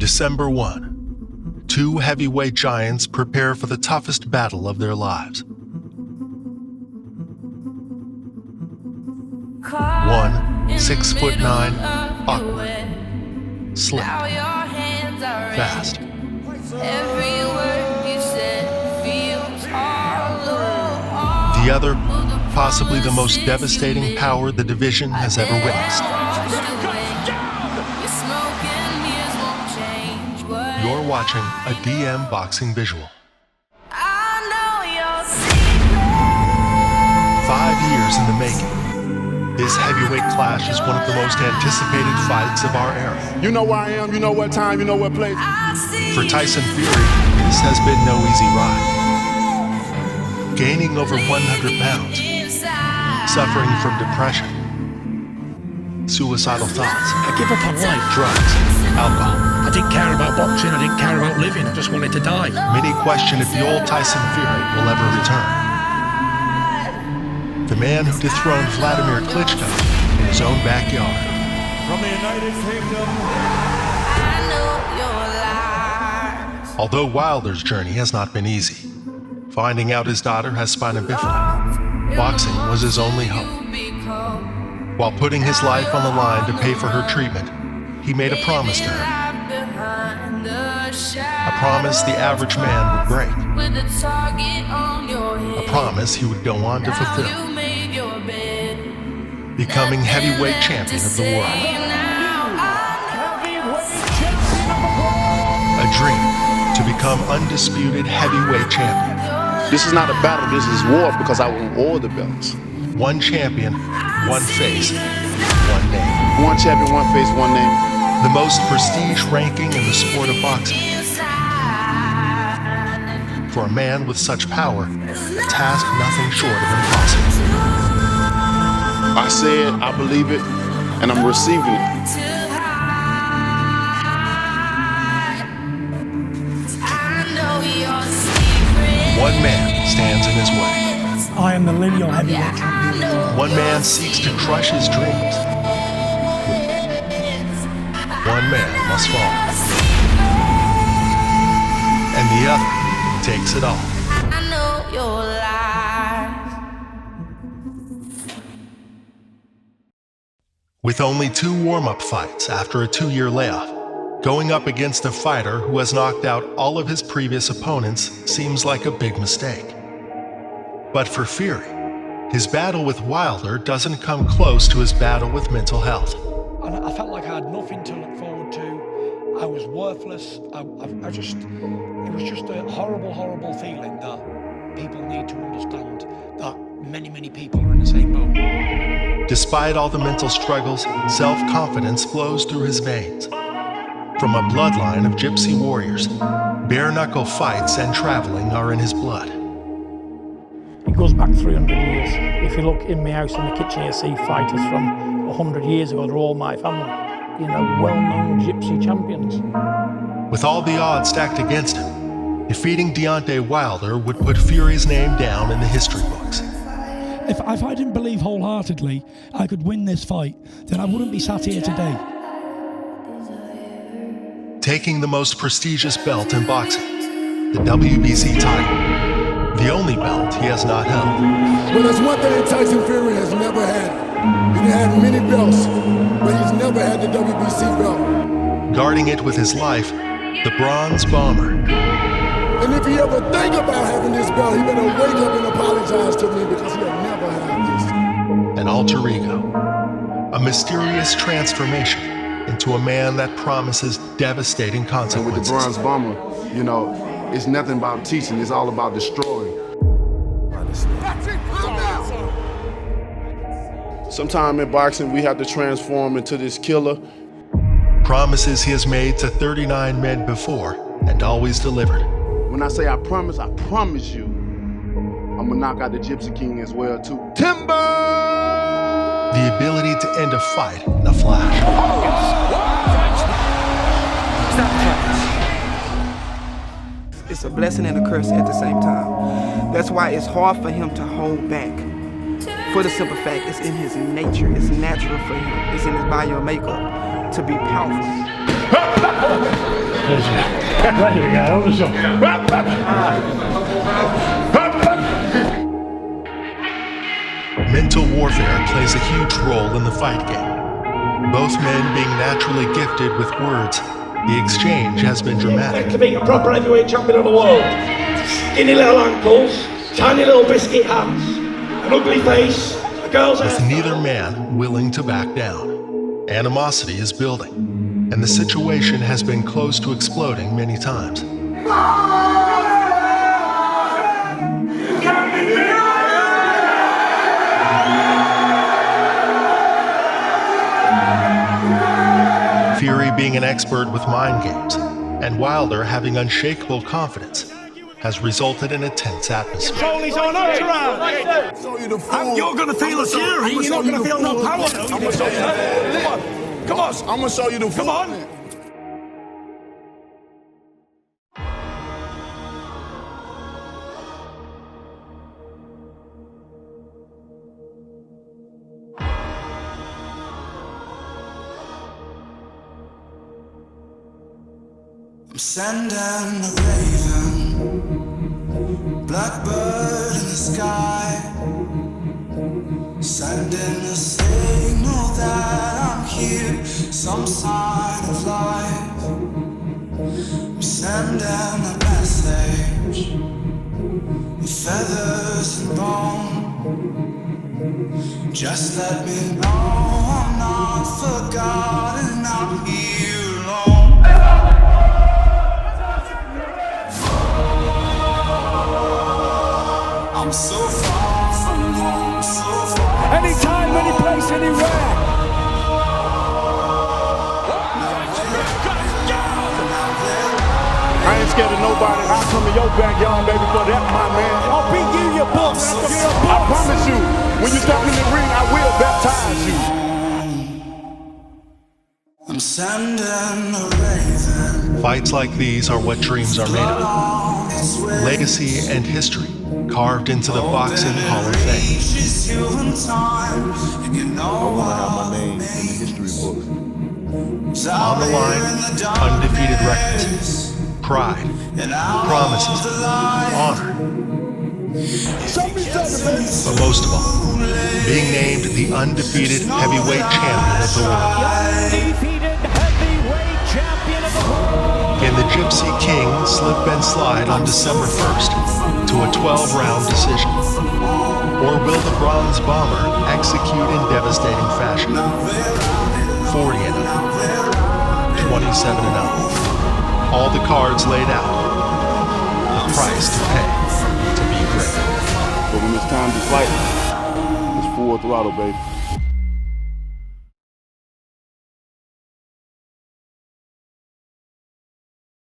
December 1. Two heavyweight giants prepare for the toughest battle of their lives. One, 6'9", awkward, slick, fast. The other, possibly the most devastating power the division has ever witnessed. You're watching a DM Boxing Visual. 5 years in the making. This heavyweight clash is one of the most anticipated fights of our era. You know where I am, you know what time, you know what place. For Tyson Fury, this has been no easy ride. Gaining over 100 pounds, suffering from depression, suicidal thoughts. I give up on life. Drugs, alcohol. I didn't care about boxing, I didn't care about living, I just wanted to die. Many question if the old Tyson Fury will ever return. The man who dethroned Vladimir Klitschko in his own backyard. From the United Kingdom. Although Wilder's journey has not been easy, finding out his daughter has spina bifida, boxing was his only hope. While putting his life on the line to pay for her treatment, he made a promise to her. A promise the average man would break. A promise he would go on to fulfill. Becoming heavyweight champion of the world. A dream to become undisputed heavyweight champion. This is not a battle, this is war because I want all the belts. One champion, one face, one name. One champion, one face, one name. The most prestige ranking in the sport of boxing. For a man with such power, a task nothing short of impossible. I said, I believe it, and I'm receiving it. One man stands in his way. I am the lineal heavyweight champion. One man seeks to crush his dreams. One man must fall. And the other takes it all. With only 2 warm-up fights after a 2-year layoff, going up against a fighter who has knocked out all of his previous opponents seems like a big mistake. But for Fury, his battle with Wilder doesn't come close to his battle with mental health. I felt like I had nothing to look forward to. I was worthless. It was just a horrible, horrible feeling that people need to understand that many people are in the same boat. Despite all the mental struggles, self-confidence flows through his veins. From a bloodline of gypsy warriors, bare-knuckle fights and traveling are in his blood. It goes back 300 years. If you look in my house in the kitchen, you see fighters from 100 years ago. They're all my family. You know, well-known gypsy champions. With all the odds stacked against him, defeating Deontay Wilder would put Fury's name down in the history books. If I didn't believe wholeheartedly I could win this fight, then I wouldn't be sat here today. Taking the most prestigious belt in boxing, the WBC title, the only belt he has not held. Well, there's one thing Tyson Fury has never had. He's had many belts, but he's never had the WBC belt. Guarding it with his life, the Bronze Bomber. And if he ever think about having this belt, he better wake up and apologize to me because he'll never have this. An alter ego, a mysterious transformation into a man that promises devastating consequences. And with the Bronze Bomber, you know, it's nothing about teaching, it's all about destroying. Sometime in boxing, we have to transform into this killer. Promises he has made to 39 men before and always delivered. When I say I promise you, I'm gonna knock out the Gypsy King as well too. Timber! The ability to end a fight in a flash. It's a blessing and a curse at the same time. That's why it's hard for him to hold back. For the simple fact, it's in his nature, it's natural for him, it's in his bio makeup to be powerful. There we go, over some. Mental warfare plays a huge role in the fight game. Both men being naturally gifted with words, the exchange has been dramatic. To beat a proper heavyweight champion of the world. Skinny little ankles, tiny little biscuit hands, an ugly face, a girl's With neither man willing to back down. Animosity is building, and the situation has been close to exploding many times. Fury being an expert with mind games, and Wilder having unshakable confidence, has resulted in a tense atmosphere. Tony's on around. You're gonna feel the fury, you're not gonna feel no power. I'm gonna show you. Come on. I'm gonna show you the fury. Come on. I'm sending a raven, blackbird in the sky, sending a signal that I'm here, some sign of life. I'm sending a message with feathers and bone. Just let me know I'm not forgotten, I'm here alone. I'm so far from home, so far. Anytime, any place, anywhere. I ain't scared of nobody. I'll come to your backyard, baby, for that, my man. I'll beat you, you boss. I promise you, when you step in the ring, I will baptize you. I'm sending a raven. Fights like these are what dreams are made of. Legacy and history carved into the Boxing Hall of Fame. I want to have my name in the history books. On the line, undefeated records, pride, promises, honor. But most of all, being named the undefeated heavyweight champion of the world. Can the Gypsy King slip and slide on December 1st to a 12-round decision? Or will the Bronze Bomber execute in devastating fashion? 40-0, 27-0. All the cards laid out. The price to pay to be great. But when it's time to fight, it's full throttle, baby.